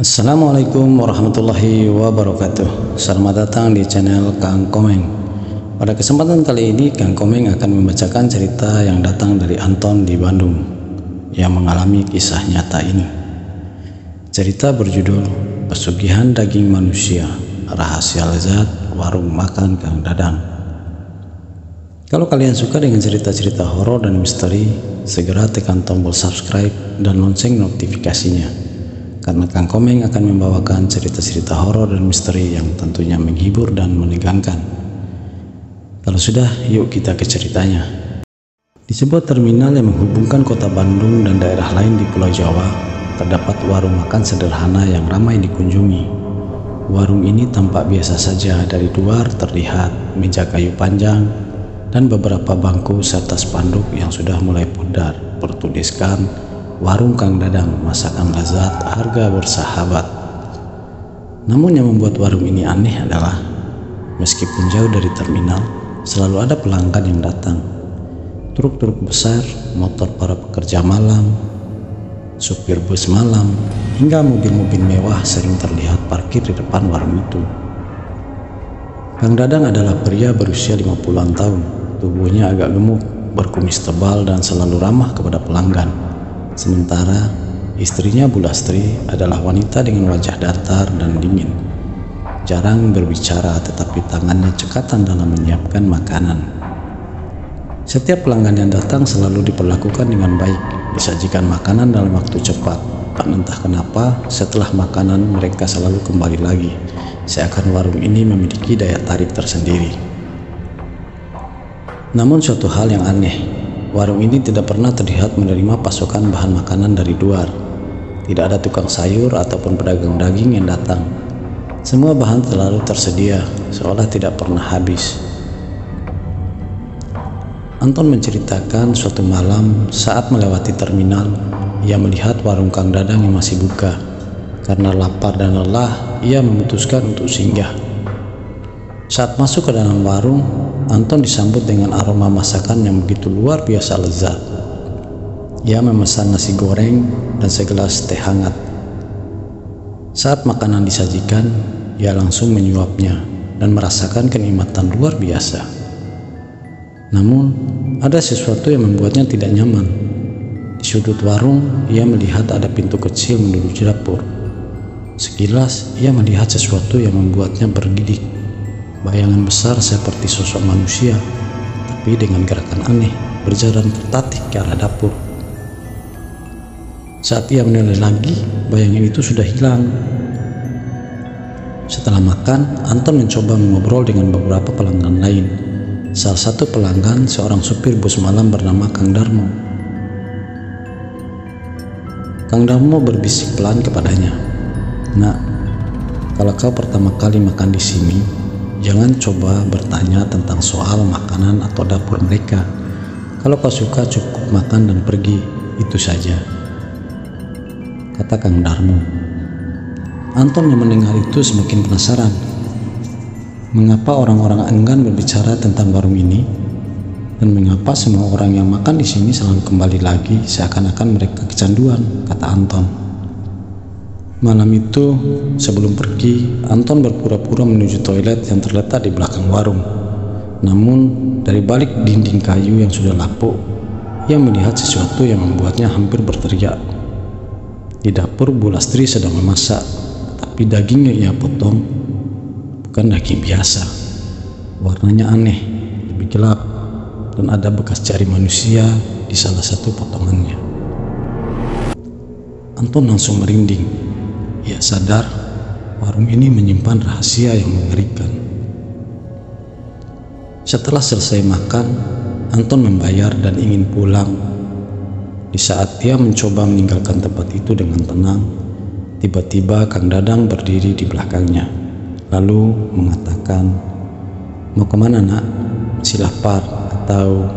Assalamualaikum warahmatullahi wabarakatuh. Selamat datang di channel Kang Komeng. Pada kesempatan kali ini Kang Komeng akan membacakan cerita yang datang dari Anton di Bandung yang mengalami kisah nyata ini. Cerita berjudul Pesugihan Daging Manusia, Rahasia Lezat Warung Makan Kang Dadang. Kalau kalian suka dengan cerita-cerita horor dan misteri, segera tekan tombol subscribe dan lonceng notifikasinya, karena Kang Komeng akan membawakan cerita-cerita horor dan misteri yang tentunya menghibur dan menegangkan. Kalau sudah, yuk kita ke ceritanya. Di sebuah terminal yang menghubungkan kota Bandung dan daerah lain di Pulau Jawa, terdapat warung makan sederhana yang ramai dikunjungi. Warung ini tampak biasa saja. Dari luar terlihat meja kayu panjang dan beberapa bangku serta spanduk yang sudah mulai pudar bertuliskan Warung Kang Dadang, masakan lezat, harga bersahabat. Namun yang membuat warung ini aneh adalah meskipun jauh dari terminal, selalu ada pelanggan yang datang. Truk-truk besar, motor para pekerja malam, supir bus malam, hingga mobil-mobil mewah sering terlihat parkir di depan warung itu. Kang Dadang adalah pria berusia 50-an tahun. Tubuhnya agak gemuk, berkumis tebal dan selalu ramah kepada pelanggan. Sementara istrinya Bu Lastri adalah wanita dengan wajah datar dan dingin. Jarang berbicara, tetapi tangannya cekatan dalam menyiapkan makanan. Setiap pelanggan yang datang selalu diperlakukan dengan baik, disajikan makanan dalam waktu cepat. Dan entah kenapa setelah makanan mereka selalu kembali lagi, seakan warung ini memiliki daya tarik tersendiri. Namun suatu hal yang aneh, warung ini tidak pernah terlihat menerima pasokan bahan makanan dari luar. Tidak ada tukang sayur ataupun pedagang daging yang datang. Semua bahan selalu tersedia, seolah tidak pernah habis. Anton menceritakan suatu malam saat melewati terminal, ia melihat warung Kang Dadang yang masih buka. Karena lapar dan lelah, ia memutuskan untuk singgah. Saat masuk ke dalam warung, Anton disambut dengan aroma masakan yang begitu luar biasa lezat. Ia memesan nasi goreng dan segelas teh hangat. Saat makanan disajikan, ia langsung menyuapnya dan merasakan kenikmatan luar biasa. Namun, ada sesuatu yang membuatnya tidak nyaman. Di sudut warung, ia melihat ada pintu kecil menuju dapur. Sekilas, ia melihat sesuatu yang membuatnya bergidik. Bayangan besar seperti sosok manusia, tapi dengan gerakan aneh, berjalan tertatih ke arah dapur. Saat ia menoleh lagi, bayangan itu sudah hilang. Setelah makan, Anton mencoba mengobrol dengan beberapa pelanggan lain. Salah satu pelanggan seorang supir bus malam bernama Kang Darmo. Kang Darmo berbisik pelan kepadanya, "Nak, kalau kau pertama kali makan di sini, jangan coba bertanya tentang soal makanan atau dapur mereka. Kalau kau suka cukup makan dan pergi, itu saja," kata Kang Darmo. Anton yang mendengar itu semakin penasaran. Mengapa orang-orang enggan berbicara tentang warung ini? Dan mengapa semua orang yang makan di sini selalu kembali lagi seakan-akan mereka kecanduan, kata Anton. Malam itu, sebelum pergi, Anton berpura-pura menuju toilet yang terletak di belakang warung. Namun, dari balik dinding kayu yang sudah lapuk, ia melihat sesuatu yang membuatnya hampir berteriak. Di dapur, Bu Lastri sedang memasak, tapi daging yang ia potong bukan daging biasa. Warnanya aneh, lebih gelap, dan ada bekas jari manusia di salah satu potongannya. Anton langsung merinding. Ia sadar warung ini menyimpan rahasia yang mengerikan. Setelah selesai makan, Anton membayar dan ingin pulang. Di saat ia mencoba meninggalkan tempat itu dengan tenang, tiba-tiba Kang Dadang berdiri di belakangnya, lalu mengatakan, "Mau kemana, Nak? Masih lapar atau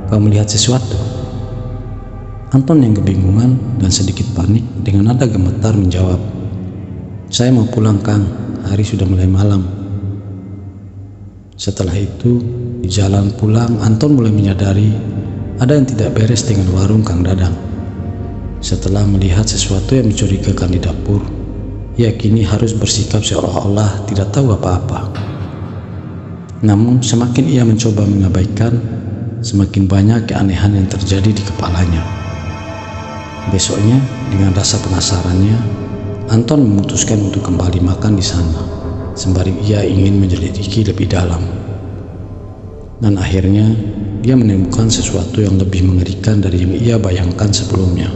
kau melihat sesuatu?" Anton yang kebingungan dan sedikit panik dengan nada gemetar menjawab, "Saya mau pulang, Kang. Hari sudah mulai malam." Setelah itu, di jalan pulang, Anton mulai menyadari ada yang tidak beres dengan warung Kang Dadang. Setelah melihat sesuatu yang mencurigakan di dapur, ia kini harus bersikap seolah-olah tidak tahu apa-apa. Namun semakin ia mencoba mengabaikan, semakin banyak keanehan yang terjadi di kepalanya. Besoknya, dengan rasa penasarannya, Anton memutuskan untuk kembali makan di sana, sembari ia ingin menyelidiki lebih dalam. Dan akhirnya, dia menemukan sesuatu yang lebih mengerikan dari yang ia bayangkan sebelumnya.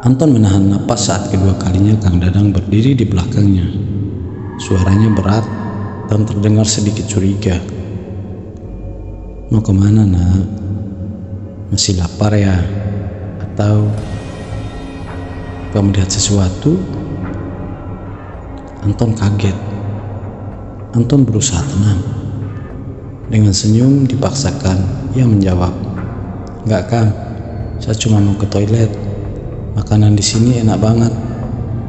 Anton menahan napas saat kedua kalinya Kang Dadang berdiri di belakangnya. Suaranya berat dan terdengar sedikit curiga. "Mau kemana, nak? Masih lapar ya? Atau kau melihat sesuatu?" Anton kaget. Anton berusaha tenang. Dengan senyum dipaksakan, ia menjawab, "Enggak, Kang. Saya cuma mau ke toilet. Makanan di sini enak banget.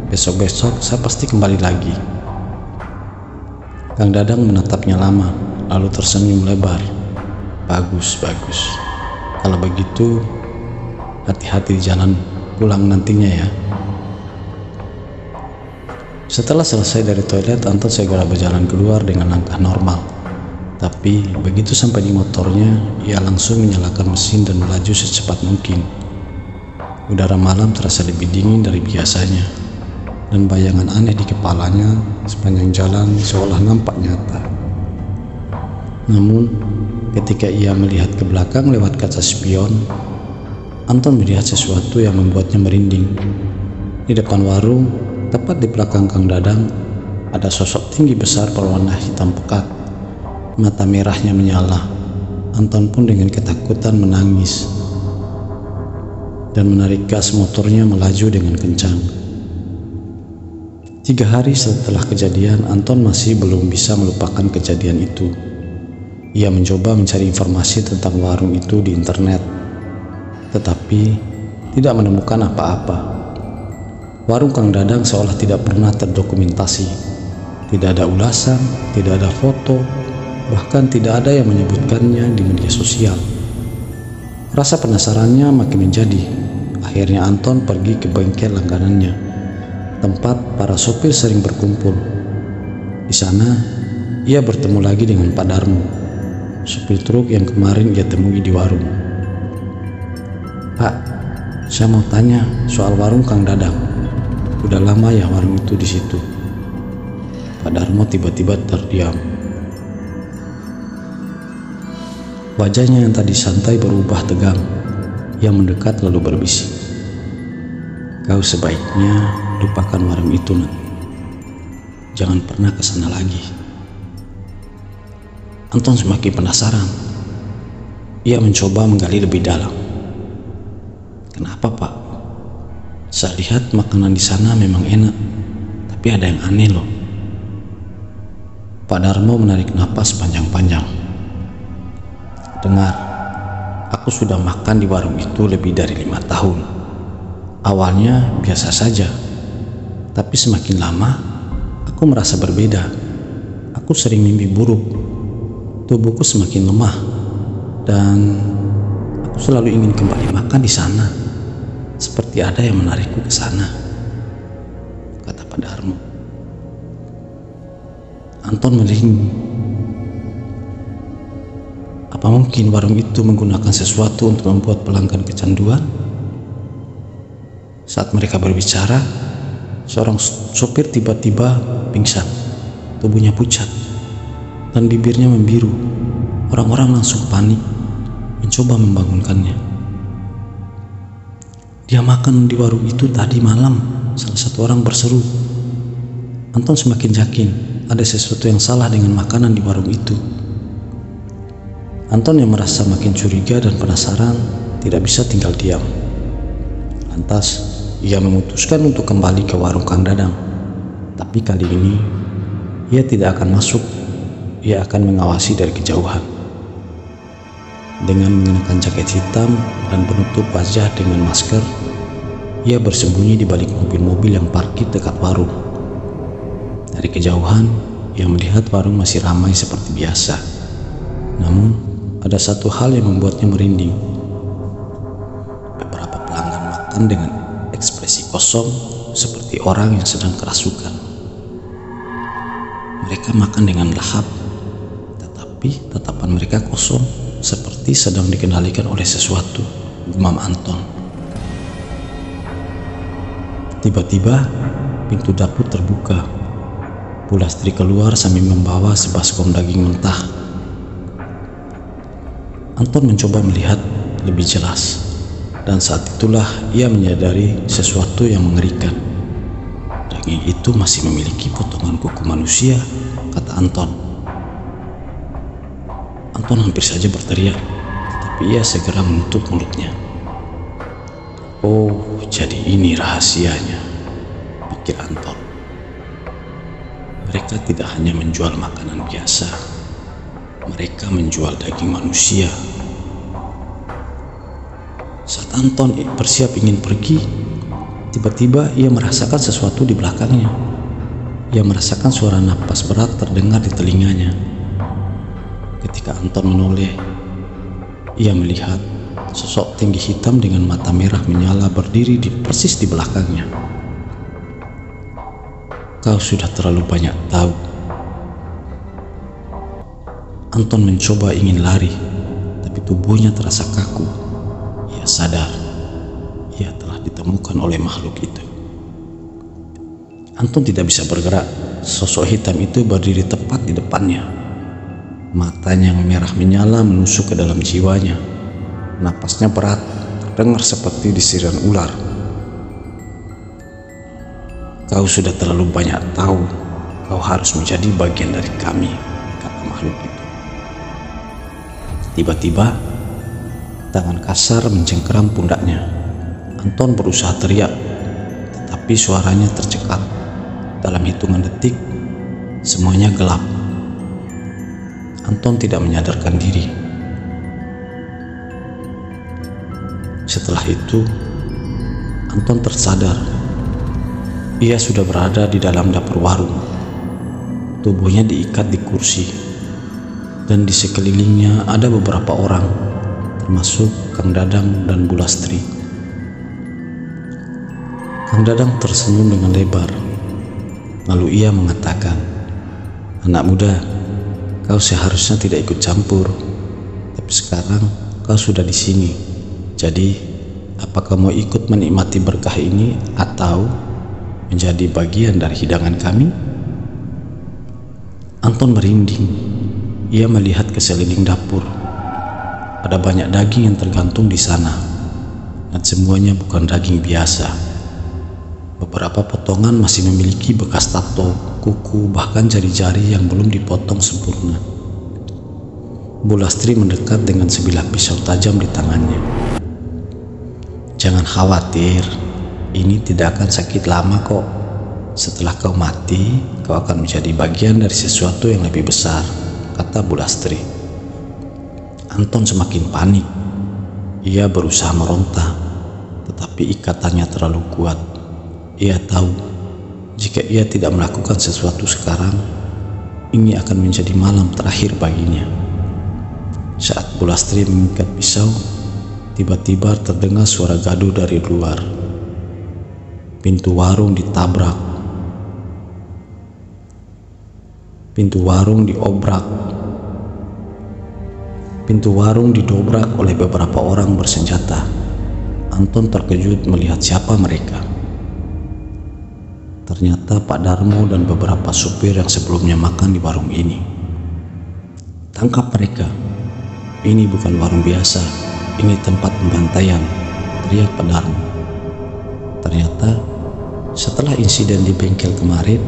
Besok-besok saya pasti kembali lagi." Kang Dadang menatapnya lama, lalu tersenyum lebar. Bagus. Kalau begitu, hati-hati di jalan pulang nantinya ya." Setelah selesai dari toilet, Anton segera berjalan keluar dengan langkah normal. Tapi begitu sampai di motornya, ia langsung menyalakan mesin dan melaju secepat mungkin. Udara malam terasa lebih dingin dari biasanya, dan bayangan aneh di kepalanya sepanjang jalan seolah nampak nyata. Namun, ketika ia melihat ke belakang lewat kaca spion, Anton melihat sesuatu yang membuatnya merinding. Di depan warung, tepat di belakang Kang Dadang, ada sosok tinggi besar berwarna hitam pekat. Mata merahnya menyala. Anton pun dengan ketakutan menangis dan menarik gas motornya melaju dengan kencang. 3 hari setelah kejadian, Anton masih belum bisa melupakan kejadian itu. Ia mencoba mencari informasi tentang warung itu di internet, tetapi tidak menemukan apa-apa. Warung Kang Dadang seolah tidak pernah terdokumentasi. Tidak ada ulasan, tidak ada foto, bahkan tidak ada yang menyebutkannya di media sosial. Rasa penasarannya makin menjadi. Akhirnya Anton pergi ke bengkel langganannya, tempat para sopir sering berkumpul. Di sana, ia bertemu lagi dengan Pak Darmo, sopir truk yang kemarin ia temui di warung. "Pak, saya mau tanya soal warung Kang Dadang. Udah lama ya warung itu di situ?" Pak Darmo tiba-tiba terdiam. Wajahnya yang tadi santai berubah tegang. Ia mendekat lalu berbisik, "Kau sebaiknya lupakan warung itu, nak. Jangan pernah ke sana lagi." Anton semakin penasaran. Ia mencoba menggali lebih dalam. "Kenapa, Pak? Saya lihat makanan di sana memang enak, tapi ada yang aneh loh." Pak Darmo menarik napas panjang-panjang. "Dengar, aku sudah makan di warung itu lebih dari 5 tahun. Awalnya biasa saja, tapi semakin lama aku merasa berbeda. Aku sering mimpi buruk, tubuhku semakin lemah, dan aku selalu ingin kembali makan di sana. Seperti ada yang menarikku ke sana," kata Pak Darmo. Anton merinding. Apa mungkin warung itu menggunakan sesuatu untuk membuat pelanggan kecanduan? Saat mereka berbicara, seorang sopir tiba-tiba pingsan. Tubuhnya pucat dan bibirnya membiru. Orang-orang langsung panik, mencoba membangunkannya. "Dia makan di warung itu tadi malam," salah satu orang berseru. Anton semakin yakin ada sesuatu yang salah dengan makanan di warung itu. Anton yang merasa makin curiga dan penasaran tidak bisa tinggal diam. Lantas, ia memutuskan untuk kembali ke warung Kang Dadang. Tapi kali ini, ia tidak akan masuk. Ia akan mengawasi dari kejauhan. Dengan mengenakan jaket hitam dan penutup wajah dengan masker, ia bersembunyi di balik mobil-mobil yang parkir dekat warung. Dari kejauhan, ia melihat warung masih ramai seperti biasa. Namun, ada satu hal yang membuatnya merinding. Beberapa pelanggan makan dengan ekspresi kosong seperti orang yang sedang kerasukan. Mereka makan dengan lahap, tetapi tatapan mereka kosong seperti sedang dikendalikan oleh sesuatu, gumam Anton. Tiba-tiba pintu dapur terbuka. Bu Lastri keluar sambil membawa sebaskom daging mentah. Anton mencoba melihat lebih jelas, dan saat itulah ia menyadari sesuatu yang mengerikan. Daging itu masih memiliki potongan kuku manusia, kata Anton. Anton hampir saja berteriak, tetapi ia segera menutup mulutnya. Oh, jadi ini rahasianya, pikir Anton. Mereka tidak hanya menjual makanan biasa, mereka menjual daging manusia. Saat Anton bersiap ingin pergi, tiba-tiba ia merasakan sesuatu di belakangnya. Ia merasakan suara napas berat terdengar di telinganya. Ketika Anton menoleh, ia melihat sosok tinggi hitam dengan mata merah menyala berdiri persis di belakangnya. Kau sudah terlalu banyak tahu. Anton mencoba ingin lari, tapi tubuhnya terasa kaku. Ia sadar, ia telah ditemukan oleh makhluk itu. Anton tidak bisa bergerak. Sosok hitam itu berdiri tepat di depannya. Matanya yang merah menyala menusuk ke dalam jiwanya. Napasnya berat, terdengar seperti desiran ular. Kau sudah terlalu banyak tahu. Kau harus menjadi bagian dari kami, kata makhluk itu. Tiba-tiba, tangan kasar mencengkeram pundaknya. Anton berusaha teriak, tetapi suaranya tercekat. Dalam hitungan detik, semuanya gelap. Anton tidak menyadarkan diri. Setelah itu, Anton tersadar. Ia sudah berada di dalam dapur warung. Tubuhnya diikat di kursi, dan di sekelilingnya ada beberapa orang, termasuk Kang Dadang dan Bu Lastri. Kang Dadang tersenyum dengan lebar. Lalu ia mengatakan, "Anak muda, kau seharusnya tidak ikut campur, tapi sekarang kau sudah di sini. Jadi, apakah mau ikut menikmati berkah ini atau menjadi bagian dari hidangan kami?" Anton merinding. Ia melihat ke sekeliling dapur. Ada banyak daging yang tergantung di sana, dan semuanya bukan daging biasa. Beberapa potongan masih memiliki bekas tato, kuku, bahkan jari-jari yang belum dipotong sempurna. Bu Lastri mendekat dengan sebilah pisau tajam di tangannya. "Jangan khawatir, ini tidak akan sakit lama kok. Setelah kau mati, kau akan menjadi bagian dari sesuatu yang lebih besar," kata Bu Lastri. Anton semakin panik. Ia berusaha meronta, tetapi ikatannya terlalu kuat. Ia tahu, jika ia tidak melakukan sesuatu sekarang, ini akan menjadi malam terakhir baginya. Saat Bu Lastri mengikat pisau, tiba-tiba terdengar suara gaduh dari luar. Pintu warung ditabrak. Pintu warung diobrak. Pintu warung didobrak oleh beberapa orang bersenjata. Anton terkejut melihat siapa mereka. Ternyata Pak Darmo dan beberapa supir yang sebelumnya makan di warung ini. "Tangkap mereka. Ini bukan warung biasa. Ini tempat pembantaian," teriak Pak Darmo. Ternyata setelah insiden di bengkel kemarin,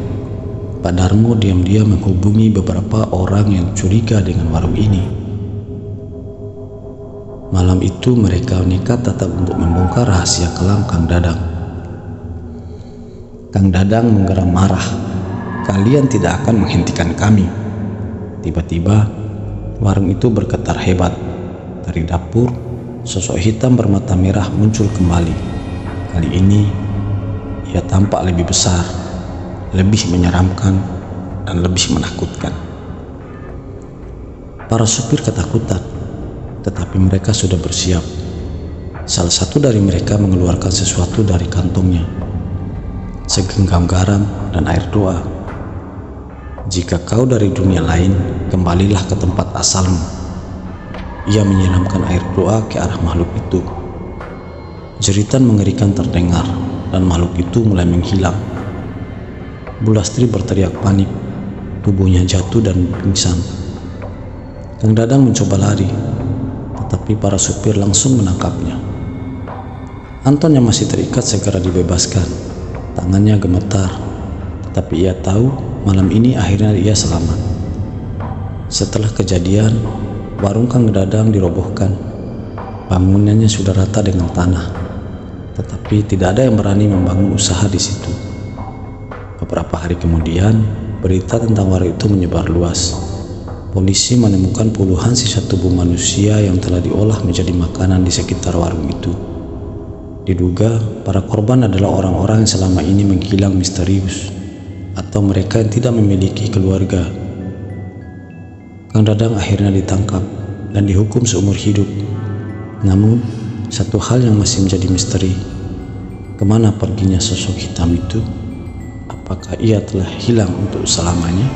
Pak Darmo diam-diam menghubungi beberapa orang yang curiga dengan warung ini. Malam itu mereka nekat datang untuk membongkar rahasia kelam Kang Dadang. Kang Dadang menggeram marah. "Kalian tidak akan menghentikan kami." Tiba-tiba warung itu bergetar hebat. Dari dapur, sosok hitam bermata merah muncul kembali. Kali ini ia tampak lebih besar, lebih menyeramkan, dan lebih menakutkan. Para supir ketakutan, tetapi mereka sudah bersiap. Salah satu dari mereka mengeluarkan sesuatu dari kantongnya, segenggam garam dan air doa. "Jika kau dari dunia lain, kembalilah ke tempat asalmu." Ia menyiramkan air doa ke arah makhluk itu. Jeritan mengerikan terdengar dan makhluk itu mulai menghilang. Bu Lastri berteriak panik, tubuhnya jatuh dan pingsan. Kang Dadang mencoba lari, tetapi para supir langsung menangkapnya. Anton yang masih terikat segera dibebaskan. Tangannya gemetar, tetapi ia tahu malam ini akhirnya ia selamat. Setelah kejadian, warung Kang Dadang dirobohkan. Bangunannya sudah rata dengan tanah, tetapi tidak ada yang berani membangun usaha di situ. Beberapa hari kemudian, berita tentang warung itu menyebar luas. Polisi menemukan puluhan sisa tubuh manusia yang telah diolah menjadi makanan di sekitar warung itu. Diduga para korban adalah orang-orang yang selama ini menghilang misterius, atau mereka yang tidak memiliki keluarga. Kang Dadang akhirnya ditangkap dan dihukum seumur hidup. Namun, satu hal yang masih menjadi misteri, kemana perginya sosok hitam itu? Apakah ia telah hilang untuk selamanya?